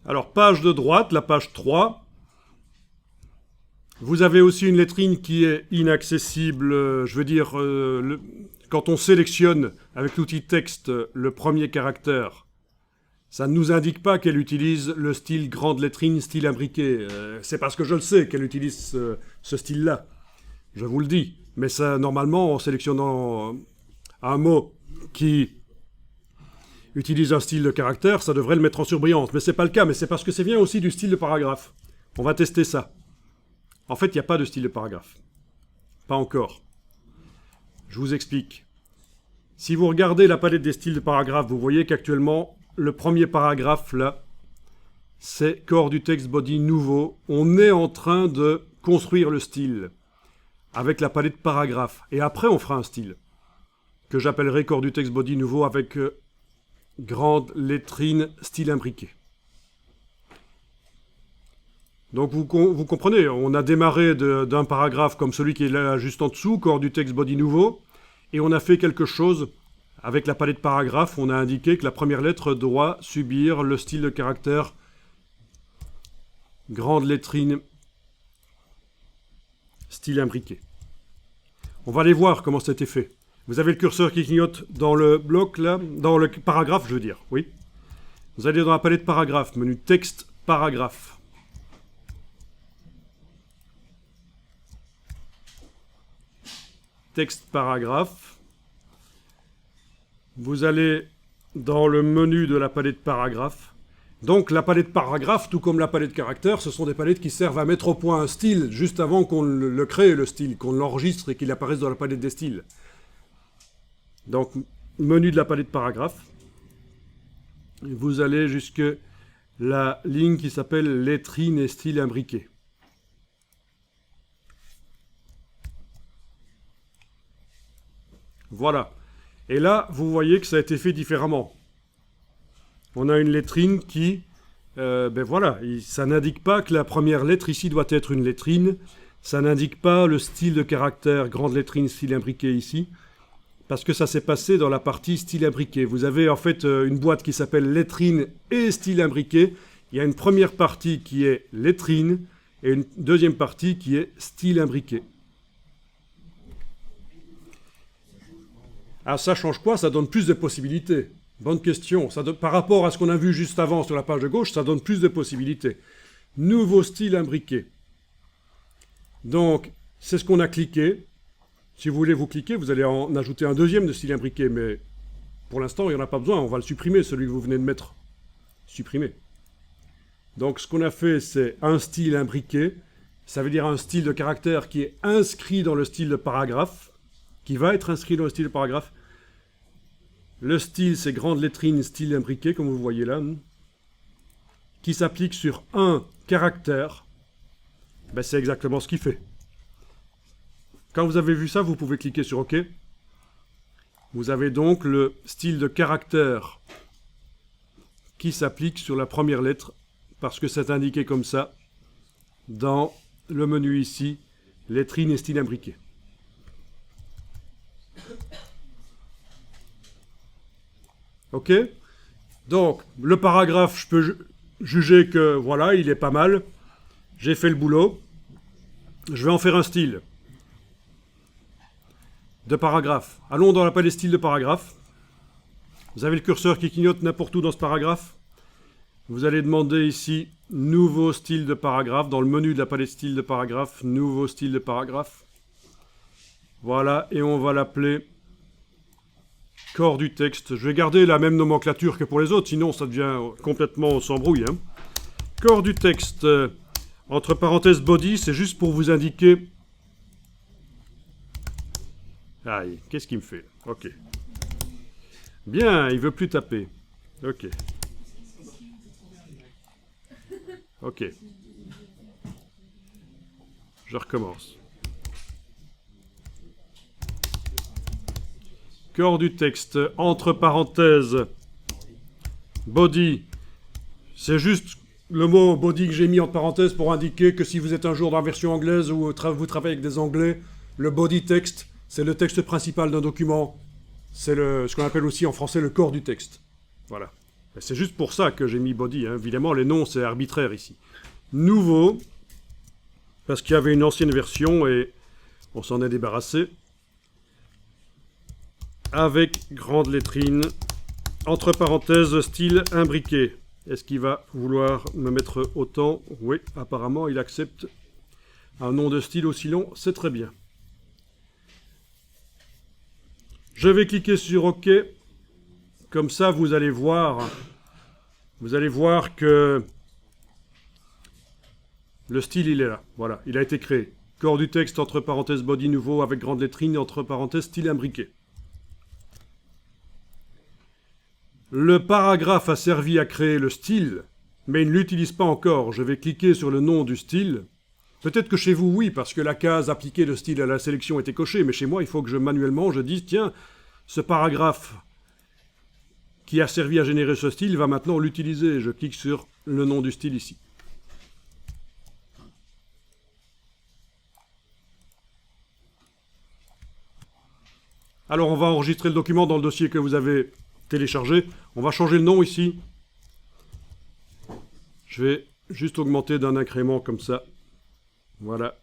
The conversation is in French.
Alors, page de droite, la page 3. Vous avez aussi une lettrine qui est inaccessible, je veux dire, quand on sélectionne avec l'outil texte le premier caractère, ça ne nous indique pas qu'elle utilise le style grande lettrine, style imbriqué. C'est parce que je le sais qu'elle utilise ce style-là. Je vous le dis. Mais ça, normalement, en sélectionnant un mot qui utilise un style de caractère, ça devrait le mettre en surbrillance. Mais ce n'est pas le cas, mais c'est parce que ça vient aussi du style de paragraphe. On va tester ça. En fait, il n'y a pas de style de paragraphe. Pas encore. Je vous explique. Si vous regardez la palette des styles de paragraphe, vous voyez qu'actuellement, le premier paragraphe, là, c'est corps du texte body nouveau. On est en train de construire le style avec la palette paragraphe. Et après, on fera un style que j'appellerai corps du texte body nouveau avec grande lettrine style imbriqué. Donc vous comprenez, on a démarré d'un paragraphe comme celui qui est là juste en dessous, corps du texte body nouveau, et on a fait quelque chose avec la palette paragraphe. On a indiqué que la première lettre doit subir le style de caractère grande lettrine style imbriqué. On va aller voir comment ça a été fait. Vous avez le curseur qui clignote dans le bloc là, dans le paragraphe je veux dire, oui. Vous allez dans la palette paragraphe, menu texte paragraphe. Texte paragraphe. Vous allez dans le menu de la palette paragraphe. Donc la palette paragraphe, tout comme la palette caractère, ce sont des palettes qui servent à mettre au point un style juste avant qu'on le crée, le style, qu'on l'enregistre et qu'il apparaisse dans la palette des styles. Donc, menu de la palette paragraphe. Vous allez jusque la ligne qui s'appelle lettrine et style imbriqué. Voilà. Et là, vous voyez que ça a été fait différemment. On a une lettrine qui, ben voilà, ça n'indique pas que la première lettre ici doit être une lettrine. Ça n'indique pas le style de caractère grande lettrine style imbriqué ici. Parce que ça s'est passé dans la partie style imbriqué. Vous avez en fait une boîte qui s'appelle lettrine et style imbriqué. Il y a une première partie qui est lettrine et une deuxième partie qui est style imbriqué. Ah, ça change quoi? Ça donne plus de possibilités. Bonne question. Par rapport à ce qu'on a vu juste avant sur la page de gauche, ça donne plus de possibilités. Nouveau style imbriqué. Donc, c'est ce qu'on a cliqué. Si vous voulez vous cliquer, vous allez en ajouter un deuxième de style imbriqué, mais pour l'instant, il n'y en a pas besoin. On va le supprimer, celui que vous venez de mettre. Supprimer. Donc, ce qu'on a fait, c'est un style imbriqué. Ça veut dire un style de caractère qui est inscrit dans le style de paragraphe, qui va être inscrit dans le style de paragraphe. Le style, c'est grande lettrine, style imbriqué, comme vous voyez là, qui s'applique sur un caractère. Ben, c'est exactement ce qu'il fait. Quand vous avez vu ça, vous pouvez cliquer sur OK. Vous avez donc le style de caractère qui s'applique sur la première lettre, parce que c'est indiqué comme ça dans le menu ici, lettrine et style imbriqué. OK? Donc, le paragraphe, je peux juger que, voilà, il est pas mal. J'ai fait le boulot. Je vais en faire un style de paragraphe. Allons dans la palette style de paragraphe. Vous avez le curseur qui clignote n'importe où dans ce paragraphe. Vous allez demander ici nouveau style de paragraphe. Dans le menu de la palette style de paragraphe, nouveau style de paragraphe. Voilà, et on va l'appeler corps du texte. Je vais garder la même nomenclature que pour les autres, sinon ça devient complètement, on s'embrouille. Hein. Corps du texte, entre parenthèses body, c'est juste pour vous indiquer. Aïe, qu'est-ce qu'il me fait? Ok. Bien, il veut plus taper. Ok. Ok. Je recommence. Corps du texte, entre parenthèses, body. C'est juste le mot body que j'ai mis entre parenthèses pour indiquer que si vous êtes un jour dans la version anglaise ou vous travaillez avec des anglais, le body text, c'est le texte principal d'un document. C'est ce qu'on appelle aussi en français le corps du texte. Voilà. C'est juste pour ça que j'ai mis body, hein. Évidemment, les noms, c'est arbitraire ici. Nouveau, parce qu'il y avait une ancienne version et on s'en est débarrassé. Avec grande lettrine, entre parenthèses, style imbriqué. Est-ce qu'il va vouloir me mettre autant? Oui, apparemment, il accepte un nom de style aussi long, c'est très bien. Je vais cliquer sur OK. Comme ça, vous allez voir que le style, il est là. Voilà, il a été créé. Corps du texte, entre parenthèses, body nouveau, avec grande lettrine, entre parenthèses, style imbriqué. Le paragraphe a servi à créer le style, mais il ne l'utilise pas encore. Je vais cliquer sur le nom du style. Peut-être que chez vous, oui, parce que la case appliquer le style à la sélection était cochée, mais chez moi, il faut que manuellement, je dise, tiens, ce paragraphe qui a servi à générer ce style va maintenant l'utiliser. Je clique sur le nom du style ici. Alors, on va enregistrer le document dans le dossier que vous avez téléchargé. On va changer le nom ici. Je vais juste augmenter d'un incrément comme ça. Voilà.